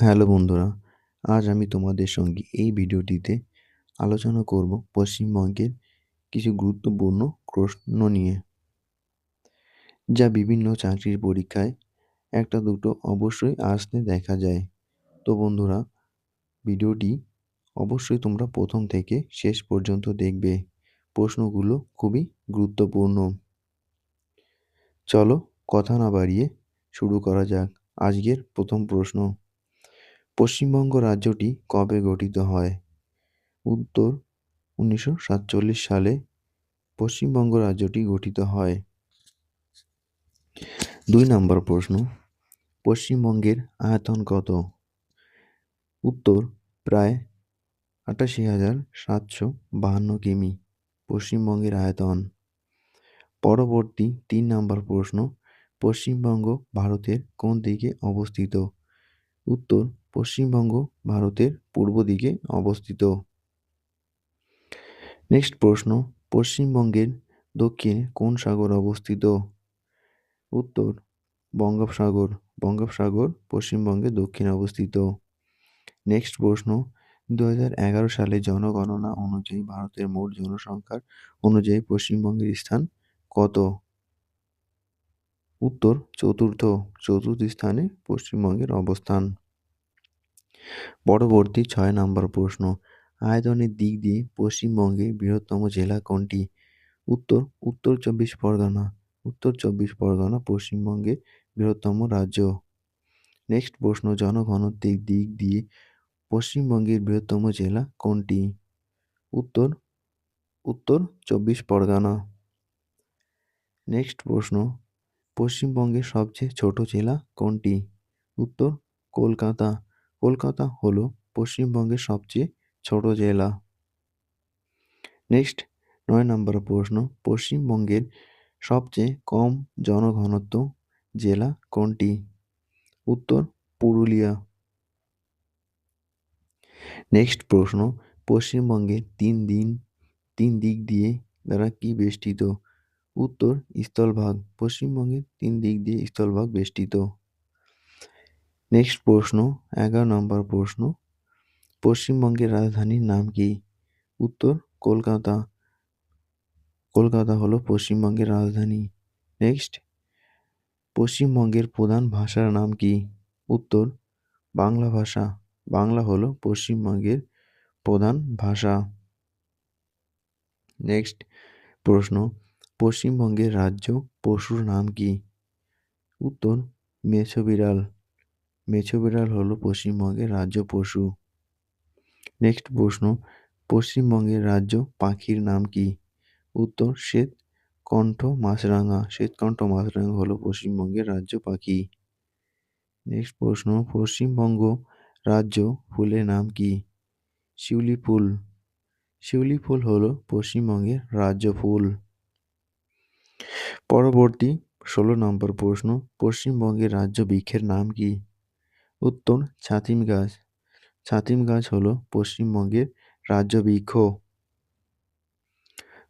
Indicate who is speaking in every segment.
Speaker 1: Hello বন্ধুরা, আজ আমি তোমাদের সঙ্গে এই ভিডিওটিতে আলোচনা করব পশ্চিমবঙ্গের কিছু গুরুত্বপূর্ণ প্রশ্ন নিয়ে, যা বিভিন্ন চাকরির পরীক্ষায় একটা দুটো অবশ্যই আসতে দেখা যায়। তো বন্ধুরা, ভিডিওটি অবশ্যই তোমরা প্রথম থেকে শেষ পর্যন্ত দেখবে। প্রশ্নগুলো খুবই গুরুত্বপূর্ণ। চলো কথা না বাড়িয়ে শুরু করা যাক। আজকের প্রথম প্রশ্ন: পশ্চিমবঙ্গ রাজ্যটি কবে গঠিত হয়? উত্তর: 1947 সালে পশ্চিমবঙ্গ রাজ্যটি গঠিত হয়। 2 নম্বর প্রশ্ন: পশ্চিমবঙ্গের আয়তন কত? উত্তর: প্রায় ৮৮,৭৫২ কিমি পশ্চিমবঙ্গের আয়তন। পরবর্তী 3 নম্বর প্রশ্ন: পশ্চিমবঙ্গ ভারতের কোন দিকে অবস্থিত? উত্তর: পশ্চিমবঙ্গ ভারতের পূর্ব দিকে অবস্থিত। নেক্সট প্রশ্ন: পশ্চিমবঙ্গের দক্ষিণে কোন সাগর অবস্থিত? উত্তর: বঙ্গোপসাগর। বঙ্গোপসাগর পশ্চিমবঙ্গের দক্ষিণে অবস্থিত। নেক্সট প্রশ্ন: 2011 সালে জনগণনা অনুযায়ী ভারতের মোট জনসংখ্যার অনুযায়ী পশ্চিমবঙ্গের স্থান কত? উত্তর: চতুর্থ স্থানে পশ্চিমবঙ্গের অবস্থান। পরবর্তী 6 নম্বর প্রশ্ন: আয়তনের দিক দিয়ে পশ্চিমবঙ্গের বৃহত্তম জেলা কোনটি? উত্তর: উত্তর চব্বিশ পরগনা। উত্তর চব্বিশ পরগনা পশ্চিমবঙ্গের বৃহত্তম রাজ্য। নেক্সট প্রশ্ন: জনঘনত্বের দিক দিয়ে পশ্চিমবঙ্গের বৃহত্তম জেলা কোনটি? উত্তর: উত্তর চব্বিশ পরগনা। নেক্সট প্রশ্ন: পশ্চিমবঙ্গের সবচেয়ে ছোট জেলা কোনটি? উত্তর: কলকাতা। কলকাতা হলো পশ্চিমবঙ্গের সবচেয়ে ছোট জেলা। নেক্সট 9 নম্বর প্রশ্ন: পশ্চিমবঙ্গের সবচেয়ে কম জনঘনত্ব জেলা কোনটি? উত্তর: পুরুলিয়া। নেক্সট প্রশ্ন: পশ্চিমবঙ্গের তিন দিক দিয়ে দ্বারা কি বেষ্টিত? উত্তর: স্থলভাগ। পশ্চিমবঙ্গের 3 দিক দিয়ে স্থলভাগ বেষ্টিত। নেক্সট প্রশ্ন 11 নম্বর প্রশ্ন: পশ্চিমবঙ্গের রাজধানীর নাম কি? উত্তর: কলকাতা। কলকাতা হলো পশ্চিমবঙ্গের রাজধানী। নেক্সট: পশ্চিমবঙ্গের প্রধান ভাষার নাম কি? উত্তর: বাংলা ভাষা। বাংলা হলো পশ্চিমবঙ্গের প্রধান ভাষা। নেক্সট প্রশ্ন: পশ্চিমবঙ্গের রাজ্য পশুর নাম কি? উত্তর: মেছো বিড়াল। মেছো বিড়াল হলো পশ্চিমবঙ্গের রাজ্য পশু। নেক্সট প্রশ্ন: পশ্চিমবঙ্গের রাজ্য পাখির নাম কি? উত্তর: শ্বেতকণ্ঠ মাছরাঙা। শ্বেতকণ্ঠ মাছরাঙা হলো পশ্চিমবঙ্গের রাজ্য পাখি। নেক্সট প্রশ্ন: পশ্চিমবঙ্গ রাজ্য ফুলের নাম কি? শিউলি ফুল। শিউলি ফুল হলো পশ্চিমবঙ্গের রাজ্য ফুল। পরবর্তী 16 নম্বর প্রশ্ন: পশ্চিমবঙ্গের রাজ্য বৃক্ষের নাম কি? উত্তর: ছাতিম গাছ। ছাতিম গাছ হলো পশ্চিমবঙ্গের রাজ্য বৃক্ষ।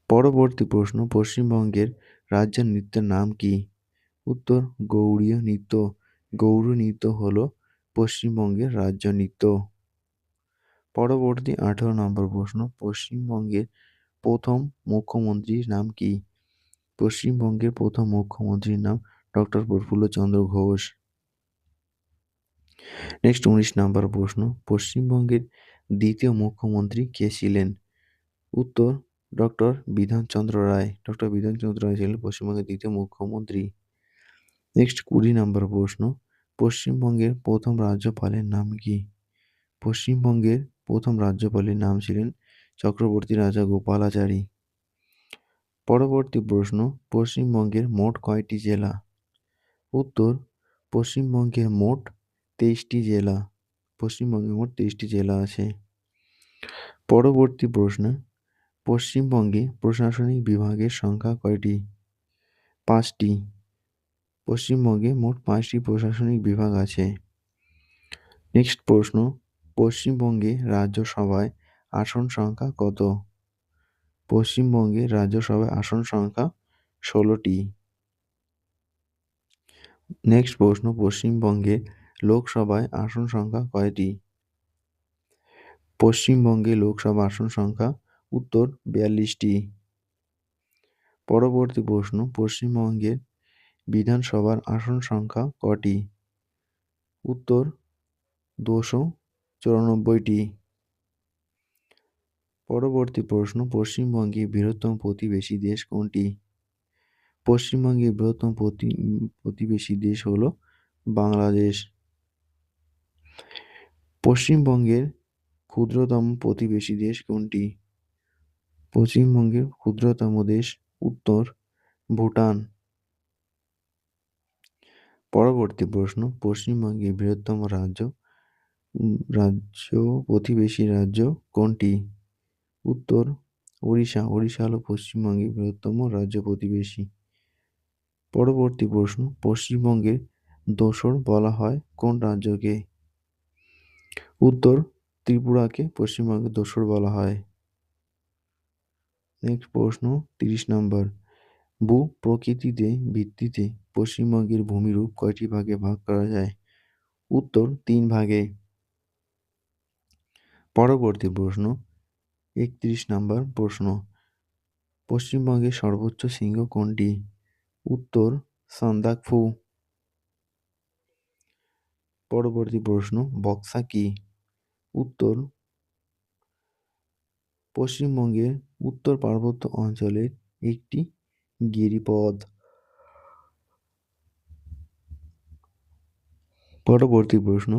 Speaker 1: পরবর্তী প্রশ্ন: পশ্চিমবঙ্গের রাজ্য নৃত্যের নাম কি? উত্তর: গৌড়ীয় নৃত্য। গৌড় নৃত্য হলো পশ্চিমবঙ্গের রাজ্য নৃত্য। পরবর্তী 18 নম্বর প্রশ্ন: পশ্চিমবঙ্গের প্রথম মুখ্যমন্ত্রীর নাম কি? পশ্চিমবঙ্গের প্রথম মুখ্যমন্ত্রীর নাম ডক্টর প্রফুল্লচন্দ্র ঘোষ। নেক্সট 19 নম্বর প্রশ্ন: পশ্চিমবঙ্গের দ্বিতীয় মুখ্যমন্ত্রী কে ছিলেন? উত্তর: ডক্টর বিধানচন্দ্র রায়। ডক্টর বিধানচন্দ্র রায় ছিলেন পশ্চিমবঙ্গের দ্বিতীয় মুখ্যমন্ত্রী। নেক্সট 20 নম্বর প্রশ্ন: পশ্চিমবঙ্গের প্রথম রাজ্যপালের নাম কি? পশ্চিমবঙ্গের প্রথম রাজ্যপালের নাম ছিলেন চক্রবর্তী রাজা গোপালাচারী। পরবর্তী প্রশ্ন: পশ্চিমবঙ্গের মোট কয়টি জেলা? উত্তর: পশ্চিমবঙ্গের মোট 23টি জেলা। পশ্চিমবঙ্গে মোট 23টি জেলা আছে। পরবর্তী প্রশ্ন: পশ্চিমবঙ্গে প্রশাসনিক বিভাগের সংখ্যা কয়টি? 5টি। পশ্চিমবঙ্গে মোট 5টি প্রশাসনিক বিভাগ আছে। নেক্সট প্রশ্ন: পশ্চিমবঙ্গে রাজ্যসভায় আসন সংখ্যা কত? পশ্চিমবঙ্গে রাজ্যসভায় আসন সংখ্যা 16টি। নেক্সট প্রশ্ন: পশ্চিমবঙ্গে লোকসভায় আসন সংখ্যা কয়টি? পশ্চিমবঙ্গে লোকসভা আসন সংখ্যা উত্তর 42টি। পরবর্তী প্রশ্ন, পশ্চিমবঙ্গের বিধানসভার আসন সংখ্যা কটি? উত্তর 294টি। পরবর্তী প্রশ্ন, পশ্চিমবঙ্গের বৃহত্তম প্রতিবেশী দেশ কোনটি? পশ্চিমবঙ্গের বৃহত্তম প্রতিবেশী দেশ হলো বাংলাদেশ। পশ্চিমবঙ্গের ক্ষুদ্রতম প্রতিবেশী দেশ কোনটি? পশ্চিমবঙ্গের ক্ষুদ্রতম দেশ উত্তর ভুটান। পরবর্তী প্রশ্ন, পশ্চিমবঙ্গের বৃহত্তম রাজ্য প্রতিবেশী রাজ্য কোনটি? উত্তর ওড়িশা। ওড়িশা হলো পশ্চিমবঙ্গের বৃহত্তম রাজ্য প্রতিবেশী। পরবর্তী প্রশ্ন, পশ্চিমবঙ্গের দোসর বলা হয় কোন রাজ্যকে? উত্তর ত্রিপুরাকে পশ্চিমবঙ্গের দোসর বলা হয়। নেক্সট প্রশ্ন 30 নম্বর, ভূ-প্রকৃতিতে ভিত্তিতে পশ্চিমবঙ্গের ভূমিরূপ কয়টি ভাগে ভাগ করা যায়? উত্তর 3 ভাগে। পরবর্তী প্রশ্ন 31 নম্বর প্রশ্ন, পশ্চিমবঙ্গের সর্বোচ্চ শৃঙ্গ কোনটি? উত্তর সান্দাকফু। পরবর্তী প্রশ্ন, বক্সা কি? উত্তর পশ্চিমবঙ্গের উত্তর পার্বত্য অঞ্চলের একটি গিরিপথ। পরবর্তী প্রশ্ন,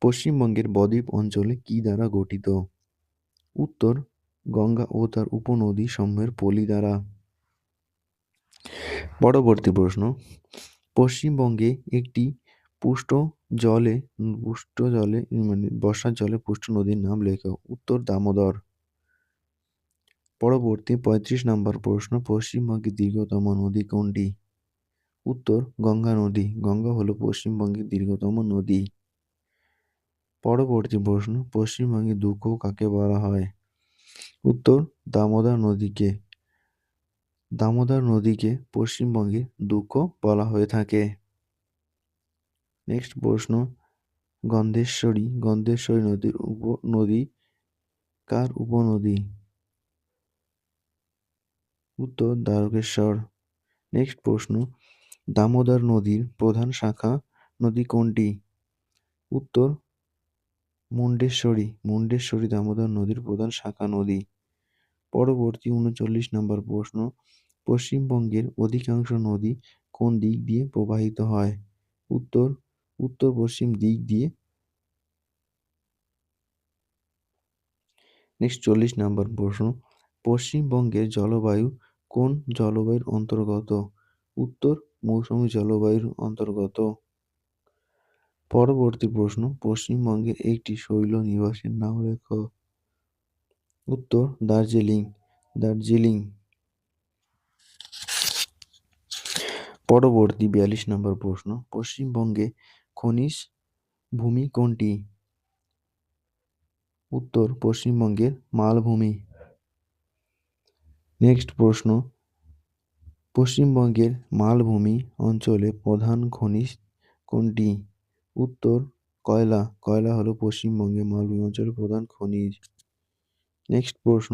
Speaker 1: পশ্চিমবঙ্গের বদ্বীপ অঞ্চল কি দ্বারা গঠিত? উত্তর গঙ্গা ও তার উপনদী সমূহের পলি দ্বারা। পরবর্তী প্রশ্ন, পশ্চিমবঙ্গে একটি পুষ্ট জলে বর্ষার জলে পুষ্ট নদীর নাম লেখো। উত্তর দামোদর। পরবর্তী 35 নম্বর প্রশ্ন, পশ্চিমবঙ্গের দীর্ঘতম নদী কোনটি? উত্তর গঙ্গা নদী। গঙ্গা হলো পশ্চিমবঙ্গের দীর্ঘতম নদী। পরবর্তী প্রশ্ন, পশ্চিমবঙ্গের দুঃখ কাকে বলা হয়? উত্তর দামোদর নদীকে। দামোদর নদীকে পশ্চিমবঙ্গের দুঃখ বলা হয়ে থাকে। নেক্সট প্রশ্ন, গন্ধেশ্বরী নদী কার উপনদী? উত্তর দ্বারকেশ্বর। নেক্সট প্রশ্ন, দামোদর নদীর প্রধান শাখা নদী কোনটি? উত্তর মুন্ডেশ্বরী। মুন্ডেশ্বরী দামোদর নদীর প্রধান শাখা নদী। পরবর্তী 39 নম্বর প্রশ্ন, পশ্চিমবঙ্গের অধিকাংশ নদী কোন দিক দিয়ে প্রবাহিত হয়? উত্তর উত্তর পশ্চিম দিক দিয়ে। নেক্সট 40 নম্বর প্রশ্ন, পশ্চিমবঙ্গের জলবায়ু কোন জলবায়ুর অন্তর্গত? উত্তর মৌসুমী জলবায়ুর অন্তর্গত। পরবর্তী প্রশ্ন, পশ্চিমবঙ্গের একটি শৈল নিবাসের নাম লেখো। উত্তর দার্জিলিং। দার্জিলিং। পরবর্তী 42 নম্বর প্রশ্ন, পশ্চিমবঙ্গে খনিজ ভূমি কোনটি? উত্তর পশ্চিমবঙ্গের মালভূমি। নেক্সট প্রশ্ন, পশ্চিমবঙ্গের মালভূমি অঞ্চলে প্রধান খনিজ কোনটি? উত্তর কয়লা। কয়লা হলো পশ্চিমবঙ্গের মালভূমি অঞ্চলের প্রধান খনিজ। নেক্সট প্রশ্ন,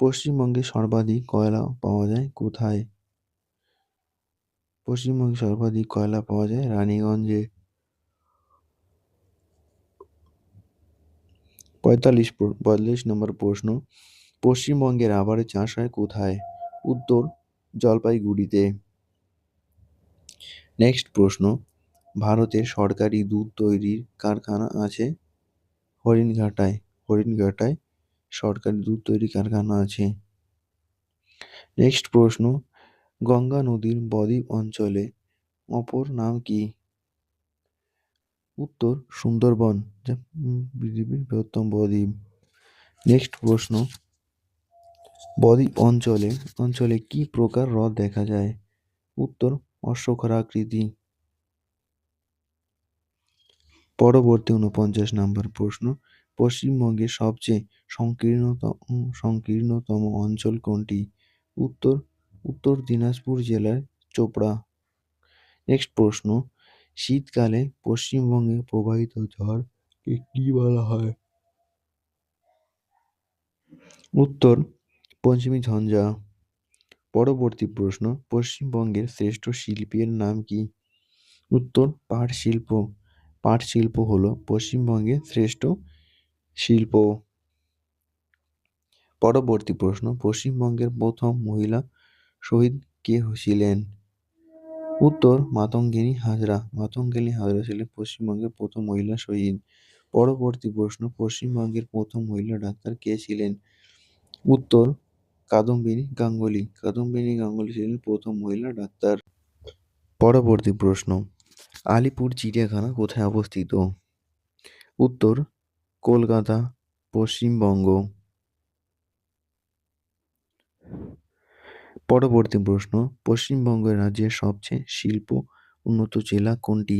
Speaker 1: পশ্চিমবঙ্গে সর্বাধিক কয়লা পাওয়া যায় কোথায়? পশ্চিমবঙ্গে সর্বাধিক কয়লা পাওয়া যায় রানীগঞ্জে। 45 নম্বর প্রশ্ন, পশ্চিমবঙ্গে রাবারের চাষ হয় কোথায়? উত্তর জলপাইগুড়িতে। নেক্সট প্রশ্ন, ভারতের সরকারি দুধ তৈরির কারখানা আছে হরিণঘাটায়। হরিণঘাটায় সরকারি দুধ তৈরি কারখানা আছে। নেক্সট প্রশ্ন, গঙ্গা নদীর বদ্বীপ অঞ্চলে অপর নাম কি? উত্তর সুন্দরবন, যা পৃথিবীর বৃহত্তম বদ্বীপ। নেক্সট প্রশ্ন, বদ্বীপ অঞ্চলে কি প্রকার হ্রদ দেখা যায়? উত্তর অশ্বক্ষুরাকৃতি। পরবর্তী 49 নম্বর প্রশ্ন, পশ্চিমবঙ্গের সবচেয়ে সংকীর্ণতম অঞ্চল কোনটি? উত্তর দিনাজপুর জেলার চোপড়া। নেক্সট প্রশ্ন, শীতকালে পশ্চিমবঙ্গে প্রবাহিত ঝড়কে কি বলা হয়? উত্তর পশ্চিমী ঝঞ্ঝা। পরবর্তী প্রশ্ন, পশ্চিমবঙ্গের শ্রেষ্ঠ শিল্পীর নাম কি? উত্তর পাট শিল্প। পাট শিল্প হলো পশ্চিমবঙ্গের শ্রেষ্ঠ শিল্প। পরবর্তী প্রশ্ন, পশ্চিমবঙ্গের প্রথম মহিলা শহীদ কে ছিলেন? উত্তর মাতঙ্গিনী হাজরা। মাতঙ্গিনী হাজরা ছিলেন পশ্চিমবঙ্গের প্রথম মহিলা শহীদ। পরবর্তী প্রশ্ন, পশ্চিমবঙ্গের প্রথম মহিলা ডাক্তার কে ছিলেন? উত্তর কাদম্বিনী গাঙ্গুলি। কাদম্বিনী গাঙ্গুলি ছিলেন প্রথম মহিলা ডাক্তার। পরবর্তী প্রশ্ন, আলিপুর চিড়িয়াখানা কোথায় অবস্থিত? উত্তর কলকাতা, পশ্চিমবঙ্গ। পরবর্তী প্রশ্ন, পশ্চিমবঙ্গ রাজ্যের সবচেয়ে শিল্প উন্নত জেলা কোনটি?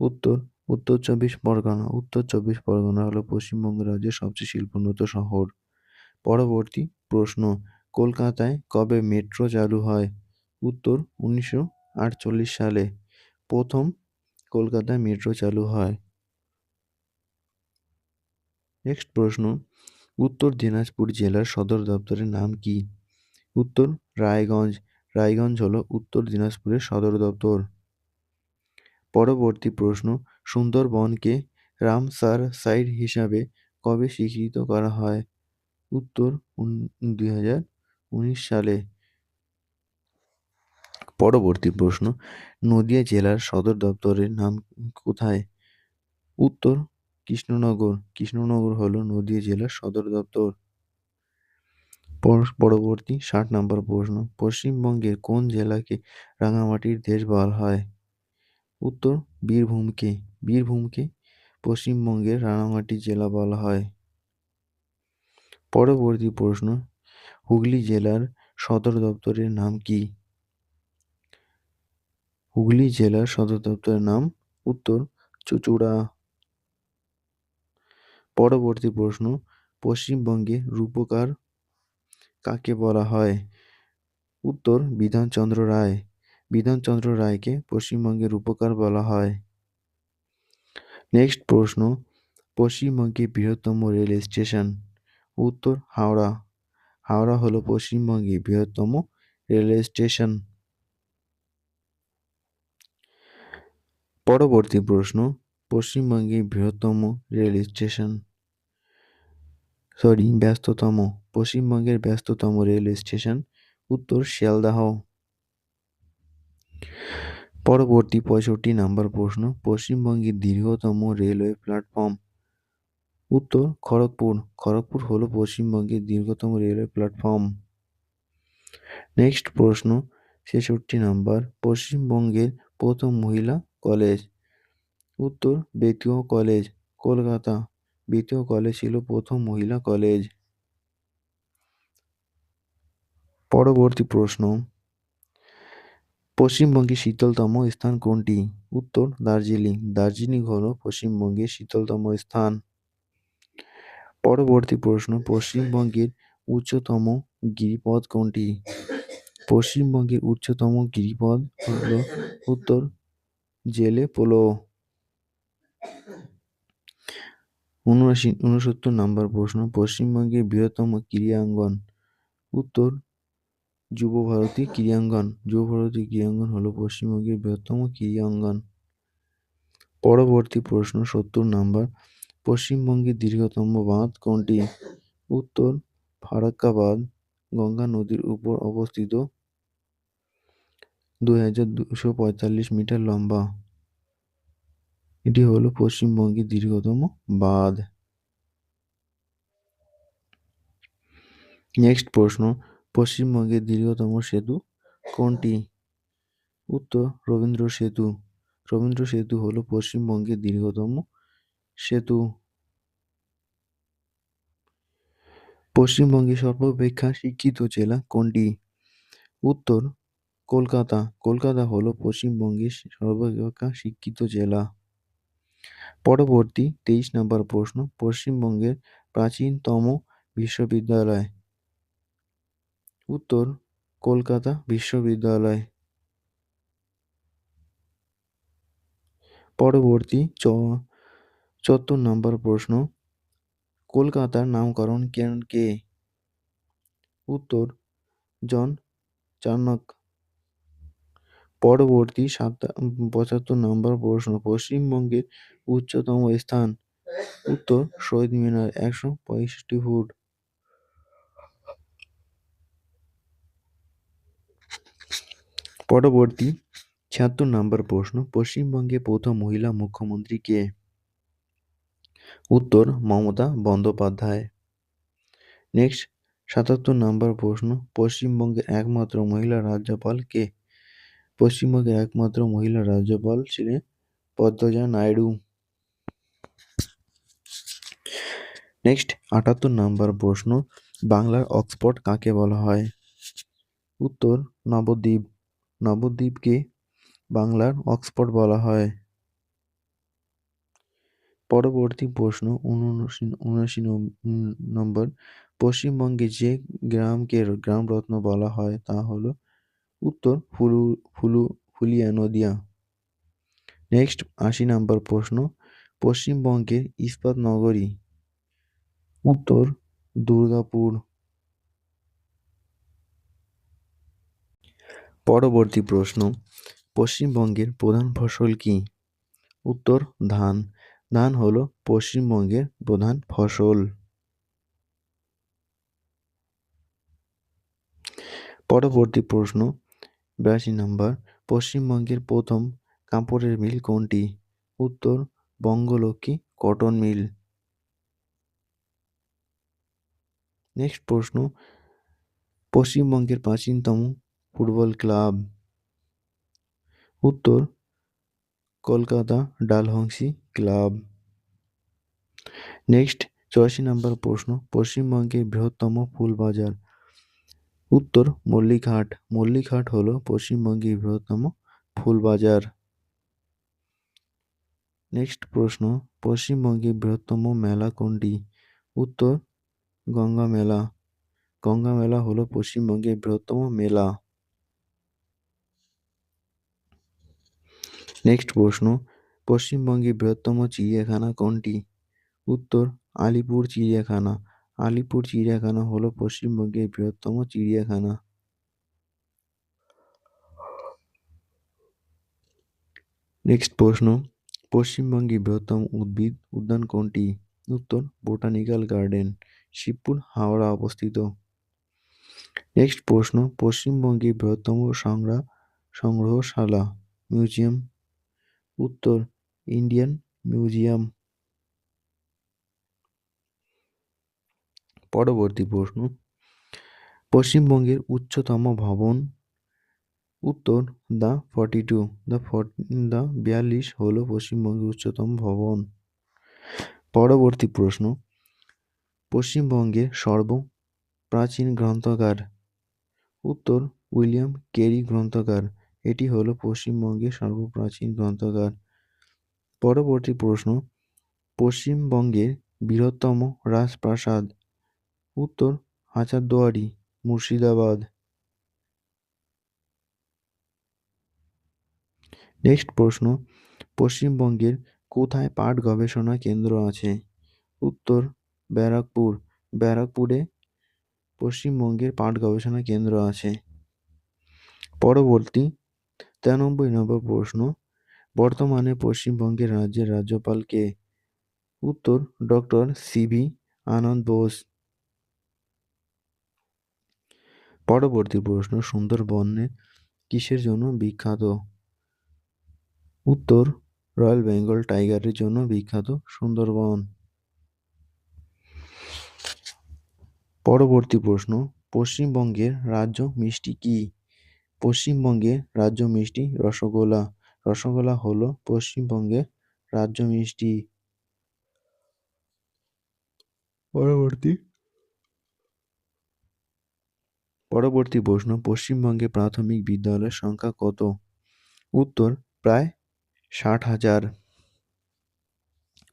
Speaker 1: উত্তর উত্তর চব্বিশ পরগনা। উত্তর চব্বিশ পরগনা হলো পশ্চিমবঙ্গ রাজ্যের সবচেয়ে শিল্পোন্নত শহর। পরবর্তী প্রশ্ন, কলকাতায় কবে মেট্রো চালু হয়? উত্তর 1948 সালে প্রথম কলকাতায় মেট্রো চালু হয়। নেক্সট প্রশ্ন, উত্তর দিনাজপুর জেলার সদর দপ্তরের নাম কি? উত্তর রায়গঞ্জ। রায়গঞ্জ হলো উত্তর দিনাজপুরের সদর দপ্তর। পরবর্তী প্রশ্ন, সুন্দরবনকে রামসার সাইট হিসাবে কবে স্বীকৃত করা হয়? উত্তর 2019 সালে। পরবর্তী প্রশ্ন, নদিয়া জেলার সদর দপ্তরের নাম কোথায়? উত্তর কৃষ্ণনগর। কৃষ্ণনগর হলো নদিয়া জেলার সদর দপ্তর। পরবর্তী 60 নম্বর প্রশ্ন, পশ্চিমবঙ্গের কোন জেলাকে রাঙামাটির দেশ বলা হয়? উত্তর বীরভূমকে। বীরভূমকে পশ্চিমবঙ্গের রাঙামাটি জেলা বলা হয়। পরবর্তী প্রশ্ন, হুগলি জেলার সদর দপ্তরের নাম কি? হুগলি জেলার সদর দপ্তরের নাম উত্তর চুঁচুড়া। পরবর্তী প্রশ্ন, পশ্চিমবঙ্গে রূপকার কাকে বলা হয়? উত্তর বিধানচন্দ্র রায়। বিধানচন্দ্র রায়কে পশ্চিমবঙ্গের রূপকার বলা হয়। নেক্সট প্রশ্ন, পশ্চিমবঙ্গের বৃহত্তম রেল স্টেশন? উত্তর হাওড়া। হাওড়া হলো পশ্চিমবঙ্গের বৃহত্তম রেলওয়ে স্টেশন। পরবর্তী প্রশ্ন, পশ্চিমবঙ্গের বৃহত্তম রেল স্টেশন ব্যস্ততম। পশ্চিমবঙ্গের ব্যস্ততম রেল স্টেশন উত্তর শিয়ালদাহ। পরবর্তী 65 নম্বর প্রশ্ন, পশ্চিমবঙ্গের দীর্ঘতম রেলওয়ে প্ল্যাটফর্ম? উত্তর খড়গপুর। খড়গপুর হলো পশ্চিমবঙ্গের দীর্ঘতম রেলওয়ে প্ল্যাটফর্ম। নেক্সট প্রশ্ন 66 নম্বর, পশ্চিমবঙ্গের প্রথম মহিলা কলেজ? উত্তর বেতুয়া কলেজ, কলকাতা। বেতুয়া কলেজ ছিল প্রথম মহিলা কলেজ। পরবর্তী প্রশ্ন, পশ্চিমবঙ্গের শীতলতম স্থান কোনটি? উত্তর দার্জিলিং। দার্জিলিং হলো পশ্চিমবঙ্গের শীতলতম স্থান। পরবর্তী প্রশ্ন, পশ্চিমবঙ্গের উচ্চতম গিরিপথ কোনটি? পশ্চিমবঙ্গের উচ্চতম গিরিপথ হলো উত্তর জেলে পোলো। 69 নম্বর প্রশ্ন, পশ্চিমবঙ্গের বৃহত্তম ক্রীড়াঙ্গন? উত্তর যুবভারতী ক্রীড়াঙ্গন। যুবভারতী ক্রীড়াঙ্গন হলো পশ্চিমবঙ্গের বৃহত্তম ক্রীড়াঙ্গন। পরবর্তী প্রশ্ন 70 নম্বর, পশ্চিমবঙ্গের দীর্ঘতম বাঁধ কোনটি? উত্তর ফারাক্কা বাঁধ, গঙ্গা নদীর উপর অবস্থিত, 2245 মিটার লম্বা। এটি হলো পশ্চিমবঙ্গের দীর্ঘতম বাঁধ। নেক্সট প্রশ্ন, পশ্চিমবঙ্গের দীর্ঘতম সেতু কোনটি? উত্তর রবীন্দ্র সেতু। রবীন্দ্র সেতু হলো পশ্চিমবঙ্গের দীর্ঘতম সেতু। পশ্চিমবঙ্গের সর্বাপেক্ষা শিক্ষিত জেলা কোনটি? উত্তর কলকাতা। কলকাতা হলো পশ্চিমবঙ্গের সর্বাপেক্ষা শিক্ষিত জেলা। পরবর্তী 23 নম্বর প্রশ্ন, পশ্চিমবঙ্গের প্রাচীনতম বিশ্ববিদ্যালয়? উত্তর কলকাতা বিশ্ববিদ্যালয়। পরবর্তী 74 নম্বর প্রশ্ন, কলকাতার নামকরণ কে? উত্তর জন চাণক্য। পরবর্তী 75 নম্বর প্রশ্ন, পশ্চিমবঙ্গের উচ্চতম স্থান। উত্তর শহীদ মিনার 165 ফুট। পরবর্তী 76 নম্বর প্রশ্ন, পশ্চিমবঙ্গে প্রথম মহিলা মুখ্যমন্ত্রী কে? উত্তর মমতা বন্দ্যোপাধ্যায়। নেক্সট 77 নম্বর প্রশ্ন, পশ্চিমবঙ্গের একমাত্র মহিলা রাজ্যপাল কে? পশ্চিমবঙ্গের একমাত্র মহিলা রাজ্যপাল ছিলেন পদ্মজা নাইডু। নেক্সট 78 নম্বর প্রশ্ন, বাংলার অক্সফোর্ড কাকে বলা হয়? উত্তর নবদ্বীপ। নবদ্বীপকে বাংলার অক্সফোর্ড বলা হয়। পরবর্তী প্রশ্ন 79 নম্বর, পশ্চিমবঙ্গে যে গ্রামকে গ্রামরত্ন বলা হয় তা হলো? উত্তর ফুলিয়া নদিয়া। নেক্সট 80 নম্বর প্রশ্ন, পশ্চিমবঙ্গের ইস্পাত নগরী। উত্তর দুর্গাপুর। পরবর্তী প্রশ্ন, পশ্চিমবঙ্গের প্রধান ফসল কি? উত্তর ধান। ধান হলো পশ্চিমবঙ্গের প্রধান ফসল। পরবর্তী প্রশ্ন 82 নম্বর, পশ্চিমবঙ্গের প্রথম কাপড়ের মিল কোনটি? উত্তর বঙ্গলক্ষ্মী কটন মিল। নেক্সট প্রশ্ন, পশ্চিমবঙ্গের প্রাচীনতম ফুটবল ক্লাব। উত্তর কলকাতা ডালহৌসি ক্লাব। নেক্সট 84 নম্বর প্রশ্ন, পশ্চিমবঙ্গের বৃহত্তম ফুল বাজার। উত্তর মল্লিকহাট। মল্লিকহাট হলো পশ্চিমবঙ্গের বৃহত্তম ফুল বাজার। নেক্সট প্রশ্ন, পশ্চিমবঙ্গের বৃহত্তম মেলা কোনটি? উত্তর গঙ্গা মেলা। গঙ্গা মেলা হলো পশ্চিমবঙ্গের বৃহত্তম মেলা। নেক্সট প্রশ্ন, পশ্চিমবঙ্গের বৃহত্তম চিড়িয়াখানা কোনটি? উত্তর আলিপুর চিড়িয়াখানা। আলিপুর চিড়িয়াখানা হলো পশ্চিমবঙ্গের বৃহত্তম চিড়িয়াখানা। নেক্সট প্রশ্ন, পশ্চিমবঙ্গের বৃহত্তম উদ্ভিদ উদ্যান কোনটি? উত্তর বোটানিক্যাল গার্ডেন, শিবপুর হাওড়া অবস্থিত। নেক্সট প্রশ্ন, পশ্চিমবঙ্গের বৃহত্তম সংগ্রহশালা মিউজিয়াম। উত্তর ইন্ডিয়ান মিউজিয়াম। পরবর্তী প্রশ্ন, পশ্চিমবঙ্গের উচ্চতম ভবন। উত্তর দ্য 42 হলো পশ্চিমবঙ্গের উচ্চতম ভবন। পরবর্তী প্রশ্ন, পশ্চিমবঙ্গের সর্বপ্রাচীন গ্রন্থাগার। উত্তর উইলিয়াম কেরি গ্রন্থাগার। এটি হলো পশ্চিমবঙ্গের সর্বপ্রাচীন গ্রন্থাগার। পরবর্তী প্রশ্ন, পশ্চিমবঙ্গের বৃহত্তম রাজপ্রাসাদ। উত্তর হাজারদুয়ারি, মুর্শিদাবাদ। নেক্সট প্রশ্ন, পশ্চিমবঙ্গের কোথায় পাট গবেষণা কেন্দ্র আছে? উত্তর ব্যারাকপুর। ব্যারাকপুরে পশ্চিমবঙ্গের পাট গবেষণা কেন্দ্র আছে। পরবর্তী 93 নম্বর প্রশ্ন, বর্তমানে পশ্চিমবঙ্গের রাজ্যের রাজ্যপাল কে? উত্তর ডক্টর সিভি আনন্দ বোস। পরবর্তী প্রশ্ন, সুন্দরবনে কিসের জন্য বিখ্যাত? উত্তর রয়্যাল বেঙ্গল টাইগারের জন্য বিখ্যাত সুন্দরবন। পরবর্তী প্রশ্ন, পশ্চিমবঙ্গের রাজ্য মিষ্টি কি? পশ্চিমবঙ্গের রাজ্য মিষ্টি রসগোল্লা। রসগোল্লা হলো পশ্চিমবঙ্গের রাজ্য মিষ্টি। পরবর্তী প্রশ্ন, পশ্চিমবঙ্গে প্রাথমিক বিদ্যালয়ের সংখ্যা কত? উত্তর প্রায় 60,000।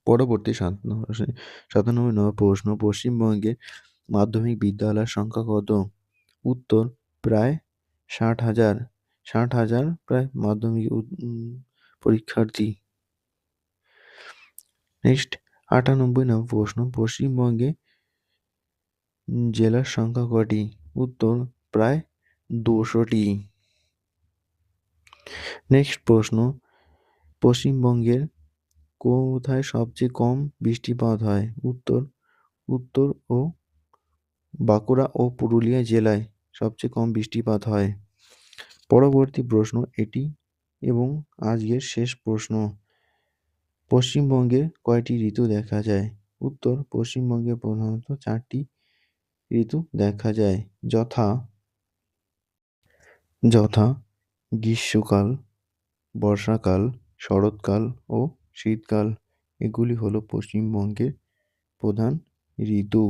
Speaker 1: পরবর্তী 97 নম্বর প্রশ্ন, পশ্চিমবঙ্গে মাধ্যমিক বিদ্যালয়ের সংখ্যা কত? উত্তর প্রায় 60,000। 60,000 প্রায় মাধ্যমিক পরীক্ষার্থী। নেক্সট 98 প্রশ্ন, পশ্চিমবঙ্গে জেলার সংখ্যা কটি? উত্তর প্রায় 200টি। নেক্সট প্রশ্ন, পশ্চিমবঙ্গের কোথায় সবচেয়ে কম বৃষ্টিপাত হয়? উত্তর ও বাঁকুড়া ও পুরুলিয়া জেলায় সবচেয়ে কম বৃষ্টিপাত হয়। পরবর্তী প্রশ্ন এটি এবং আজকের শেষ প্রশ্ন, পশ্চিমবঙ্গে কয়টি ঋতু দেখা যায়? উত্তর পশ্চিমবঙ্গে প্রধানত 4টি ঋতু দেখা যায়, যথা গ্রীষ্মকাল, বর্ষাকাল, শরৎকাল ও শীতকাল। এগুলি হলো পশ্চিমবঙ্গের প্রধান ঋতু।